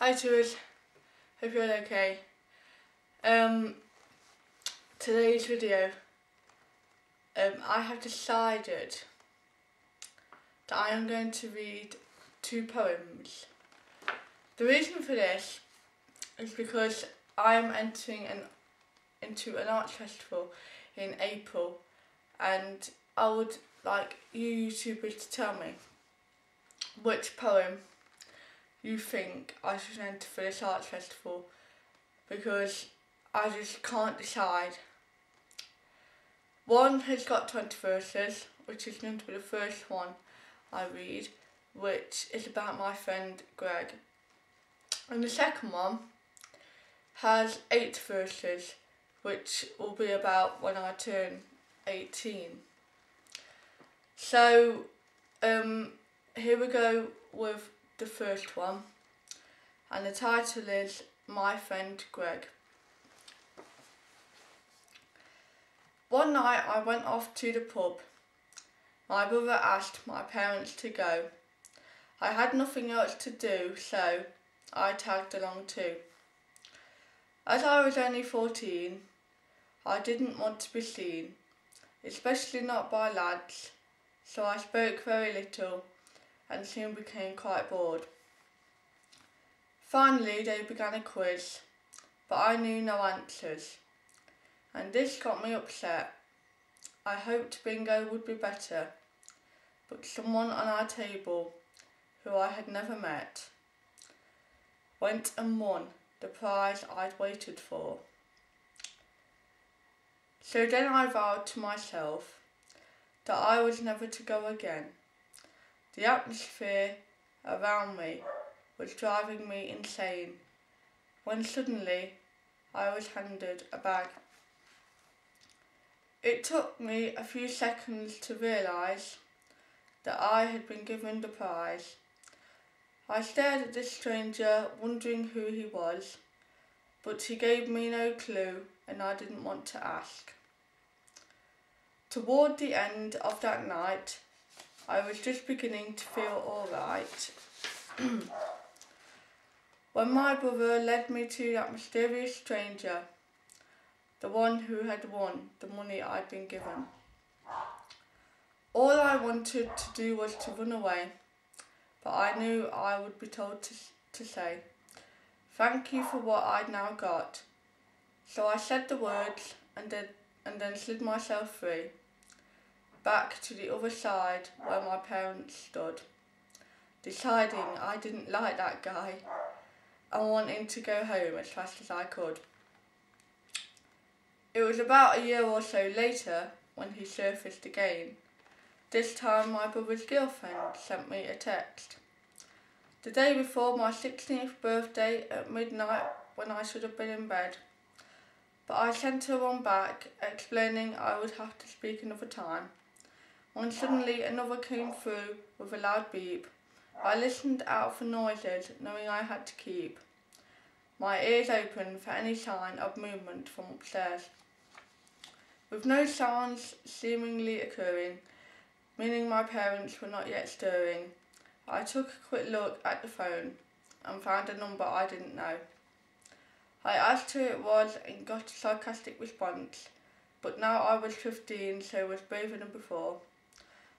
Hi YouTubers, hope you're all okay. Today's video, I have decided that I am going to read 2 poems. The reason for this is because I am entering into an art festival in April, and I would like you YouTubers to tell me which poem you think I should enter for this art festival, because I just can't decide. One has got 20 verses, which is going to be the first one I read, which is about my friend Greg. And the second one has 8 verses, which will be about when I turn 18. So here we go with the first one, and the title is My Friend Greg. One night I went off to the pub. My brother asked my parents to go. I had nothing else to do, so I tagged along too. As I was only 14, I didn't want to be seen, especially not by lads, so I spoke very little and soon became quite bored. Finally they began a quiz, but I knew no answers, and this got me upset. I hoped bingo would be better, but someone on our table, who I had never met, went and won the prize I'd waited for. So then I vowed to myself that I was never to go again. The atmosphere around me was driving me insane, when suddenly I was handed a bag. It took me a few seconds to realise that I had been given the prize. I stared at this stranger, wondering who he was, but he gave me no clue and I didn't want to ask. Toward the end of that night, I was just beginning to feel alright when my brother led me to that mysterious stranger, the one who had won the money I'd been given. All I wanted to do was to run away, but I knew I would be told to say, "Thank you for what I'd now got." So I said the words and then slid myself free, back to the other side where my parents stood, deciding I didn't like that guy and wanting to go home as fast as I could. It was about a year or so later when he surfaced again. This time my brother's girlfriend sent me a text. The day before my 16th birthday at midnight, when I should have been in bed. But I sent her one back, explaining I would have to speak another time. When suddenly another came through with a loud beep. I listened out for noises, knowing I had to keep my ears open for any sign of movement from upstairs. With no sounds seemingly occurring, meaning my parents were not yet stirring, I took a quick look at the phone and found a number I didn't know. I asked who it was and got a sarcastic response, but now I was 15, so was braver than before.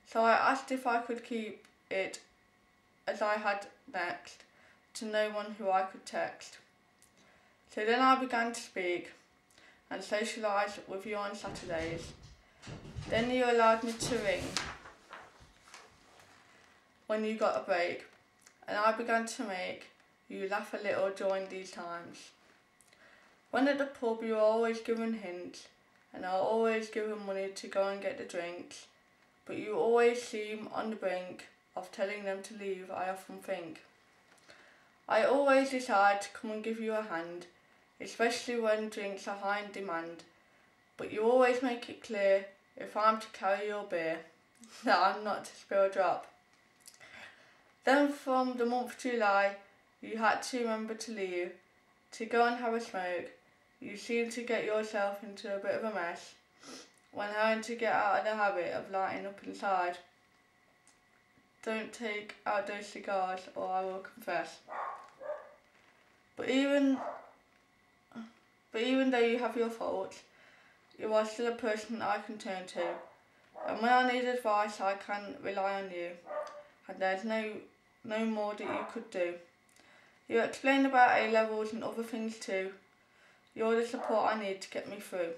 So I asked if I could keep it, as I had next to no one who I could text. So then I began to speak and socialise with you on Saturdays. Then you allowed me to ring when you got a break, and I began to make you laugh a little during these times. When at the pub you were always given hints, and I always given money to go and get the drinks, but you always seem on the brink of telling them to leave, I often think. I always decide to come and give you a hand, especially when drinks are high in demand, but you always make it clear, if I'm to carry your beer, that I'm not to spill a drop. Then from the month of July, you had to remember to leave, to go and have a smoke. You seemed to get yourself into a bit of a mess when having to get out of the habit of lighting up inside. Don't take out those cigars or I will confess. But even though you have your faults, you are still a person I can turn to. And when I need advice, I can rely on you. And there's no more that you could do. You explain about A-levels and other things too. You're the support I need to get me through.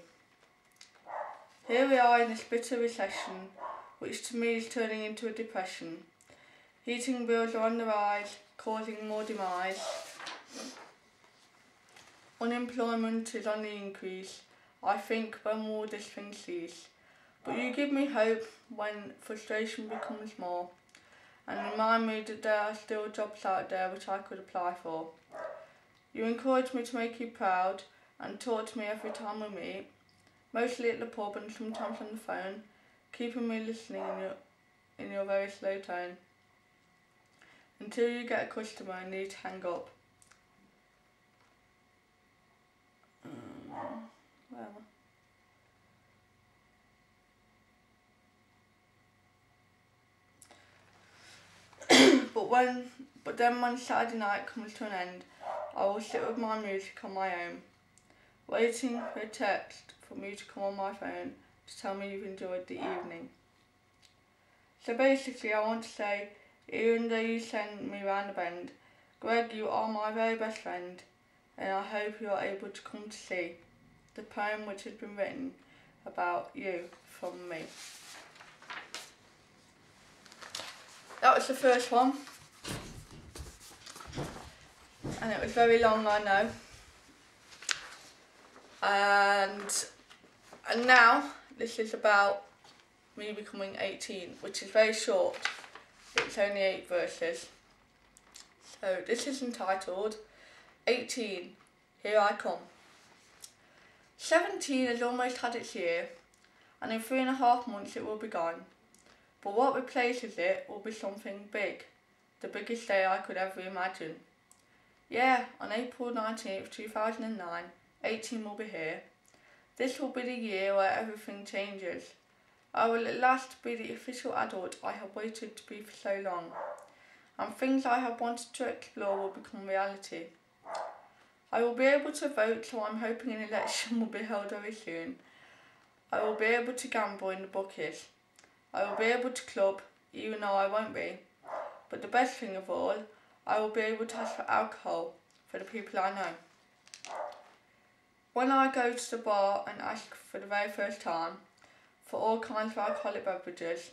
Here we are in this bitter recession, which to me is turning into a depression. Heating bills are on the rise, causing more demise. Unemployment is on the increase. I think, when will this thing cease? But you give me hope when frustration becomes more, and remind me that there are still jobs out there which I could apply for. You encourage me to make you proud and talk to me every time we meet, mostly at the pub and sometimes on the phone, keeping me listening in your very slow tone, until you get a customer and need to hang up. Well. But then when Saturday night comes to an end, I will sit with my music on my own, waiting for a text from you to come on my phone to tell me you've enjoyed the evening. So basically I want to say, even though you send me round the bend, Greg, you are my very best friend, and I hope you are able to come to see the poem which has been written about you from me. That was the first one, and it was very long, I know. And now this is about me becoming 18, which is very short. It's only 8 verses. So this is entitled 18, Here I Come. 17 has almost had its year, and in 3.5 months it will be gone. But what replaces it will be something big, the biggest day I could ever imagine. Yeah, on April 19th, 2009, 18 will be here. This will be the year where everything changes. I will at last be the official adult I have waited to be for so long, and things I have wanted to explore will become reality. I will be able to vote, so I'm hoping an election will be held very soon. I will be able to gamble in the bookies. I will be able to club, even though I won't be. But the best thing of all, I will be able to ask for alcohol for the people I know. When I go to the bar and ask for the very first time for all kinds of alcoholic beverages,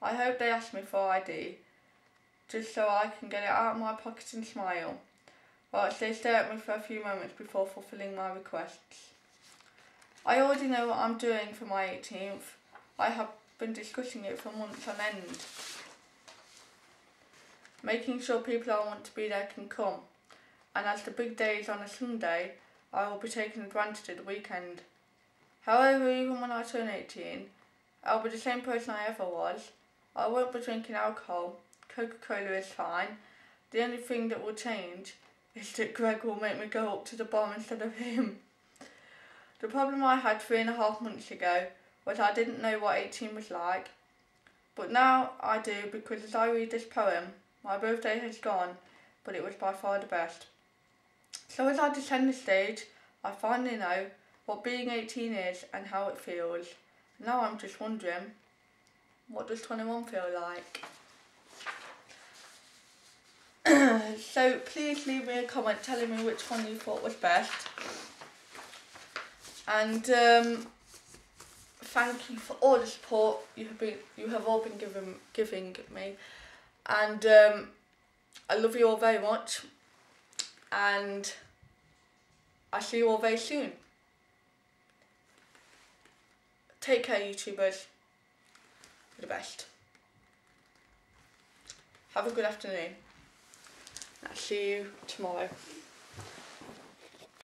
I hope they ask me for ID, just so I can get it out of my pocket and smile, whilst they stare at me for a few moments before fulfilling my requests. I already know what I'm doing for my 18th. I have been discussing it for months on end, making sure people I want to be there can come, and as the big day is on a Sunday, I will be taking advantage of the weekend. However, even when I turn 18, I'll be the same person I ever was. I won't be drinking alcohol. Coca-Cola is fine. The only thing that will change is that Greg will make me go up to the bar instead of him. The problem I had 3.5 months ago was I didn't know what 18 was like. But now I do, because as I read this poem, my birthday has gone, but it was by far the best. So as I descend the stage, I finally know what being 18 is and how it feels. Now I'm just wondering, what does 21 feel like? So please leave me a comment telling me which one you thought was best. And thank you for all the support you have all been giving me. And I love you all very much. And I'll see you all very soon. Take care, YouTubers. You're the best. Have a good afternoon. I'll see you tomorrow.